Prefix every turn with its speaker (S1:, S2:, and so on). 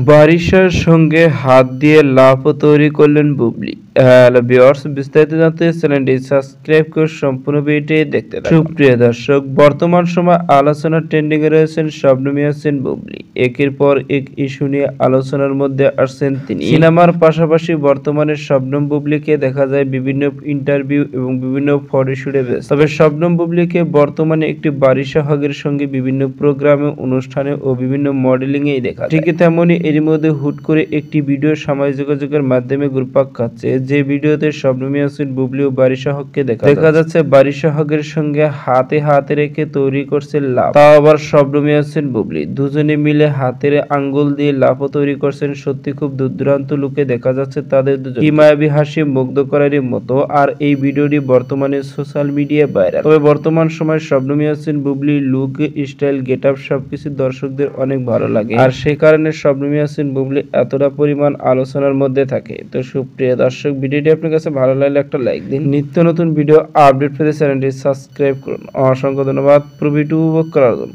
S1: বারিশার সঙ্গে হাত দিয়ে লাভও তৈরি করলেন বুবলি। হ্যালো ভিউয়ার্স, বিস্তারিত জানতে চ্যানেলটি সাবস্ক্রাইব করে সম্পূর্ণ ভিডিওটি দেখতে থাকুন। সুপ্রিয় দর্শক, বর্তমান সময় আলোচনার ট্রেন্ডিং এ রয়েছেন শবনম ইয়াসমিন বুবলি। একের পর এক ইস্যু নিয়ে আলোচনার মধ্যে আসছেন তিনি। সিনেমার পাশাপাশি বর্তমানে শবনম বুবলিকে দেখা যায় বিভিন্ন ইন্টারভিউ এবং বিভিন্ন ফটোশুটে ব্যস্ত। তবে শবনম বুবলিকে বর্তমানে একটি বারিশা হগের সঙ্গে বিভিন্ন প্রোগ্রামে, অনুষ্ঠানে ও বিভিন্ন মডেলিং এ দেখা যায়। ঠিক তেমনি এরই মধ্যে হুট করে একটি ভিডিও সামাজিক যোগাযোগের মাধ্যমে ঘুরপাক খাচ্ছে, যে ভিডিওতে শবনম ইয়াসমিন বুবলি ও বারিশা হককে দেখা যাচ্ছে বারিশা হকের সঙ্গে হাতে হাতে রেখে তৈরি করছে লাভ। তাও আবার শবনম ইয়াসমিন বুবলি দুজনে মিলে হাতের আঙ্গুল দিয়ে লাভও তৈরি করছেন। সত্যি খুব দূরদূরান্ত লুকে দেখা যাচ্ছে তাদের দুজন, কি মায়াবী হাসি, মুগ্ধ করারই মতো। আর এই ভিডিওটি বর্তমানে সোশ্যাল মিডিয়ায় ভাইরাল। তবে বর্তমান সময় Shabnam Yasmin Bubly look, style, get up সবকিছু দর্শকদের অনেক ভালো লাগে, আর সেই কারণে শবনম ইয়াসমিন বুবলি এতটা পরিমাণ আলোচনার মধ্যে থাকে। তো সুপ্রিয় দর্শক, ভিডিওটি আপনার কাছে ভালো লাগলে একটা লাইক দিন। নিত্য নতুন ভিডিও আপডেট পেতে চ্যানেলটি সাবস্ক্রাইব করুন। অসংখ্য ধন্যবাদ পুরো ভিডিও উপভোগ করার জন্য।